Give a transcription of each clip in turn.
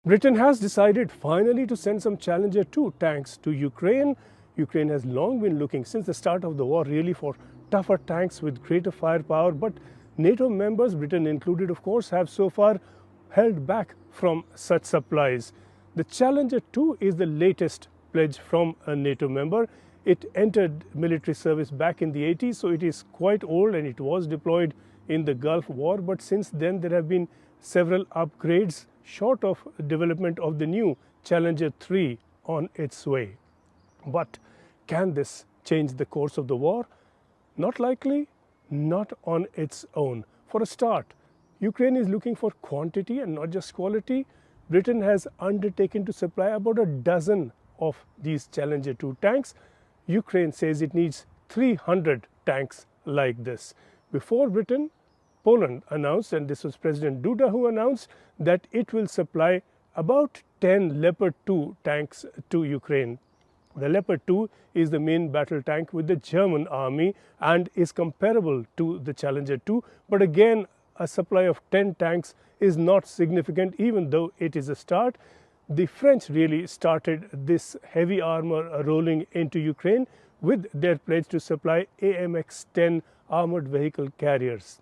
Britain has decided finally to send some Challenger 2 tanks to Ukraine. Ukraine has long been looking since the start of the war really for tougher tanks with greater firepower, but NATO members, Britain included of course, have so far held back from such supplies. The Challenger 2 is the latest pledge from a NATO member. It entered military service back in the 80s, so it is quite old and it was deployed in the Gulf War, but since then there have been several upgrades short of development of the new Challenger 3 on its way. But can this change the course of the war? Not likely, not on its own. For a start, Ukraine is looking for quantity and not just quality. Britain has undertaken to supply about a dozen of these Challenger 2 tanks. Ukraine says it needs 300 tanks like this. Before Britain, Poland announced, and this was President Duda who announced, that it will supply about 10 Leopard 2 tanks to Ukraine. The Leopard 2 is the main battle tank with the German army and is comparable to the Challenger 2. But again, a supply of 10 tanks is not significant, even though it is a start. The French really started this heavy armor rolling into Ukraine with their pledge to supply AMX-10 armored vehicle carriers.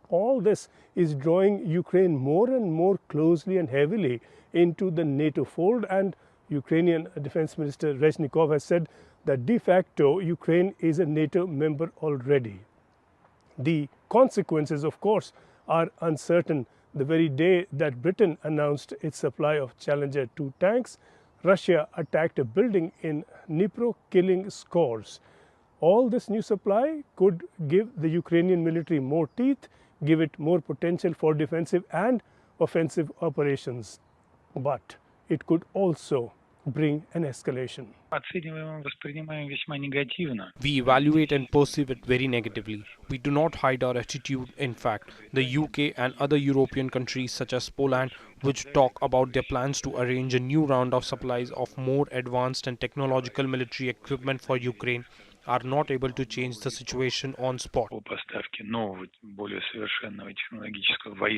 All this is drawing Ukraine more and more closely and heavily into the NATO fold, and Ukrainian Defense Minister Reznikov has said that de facto Ukraine is a NATO member already. The consequences, of course, are uncertain. The very day that Britain announced its supply of Challenger 2 tanks, Russia attacked a building in Dnipro, killing scores. All this new supply could give the Ukrainian military more teeth, give it more potential for defensive and offensive operations. But it could also bring an escalation. We evaluate and perceive it very negatively. We do not hide our attitude. In fact, the UK and other European countries such as Poland, which talk about their plans to arrange a new round of supplies of more advanced and technological military equipment for Ukraine, are not able to change the situation on spot.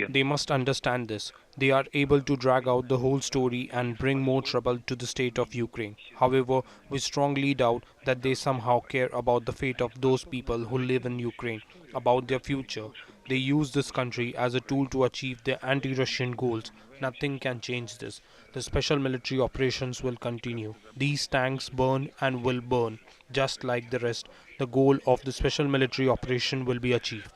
They must understand this. They are able to drag out the whole story and bring more trouble to the state of Ukraine. However, we strongly doubt that they somehow care about the fate of those people who live in Ukraine, about their future. They use this country as a tool to achieve their anti-Russian goals. Nothing can change this. The special military operations will continue. These tanks burn and will burn. Just like the rest, the goal of the special military operation will be achieved.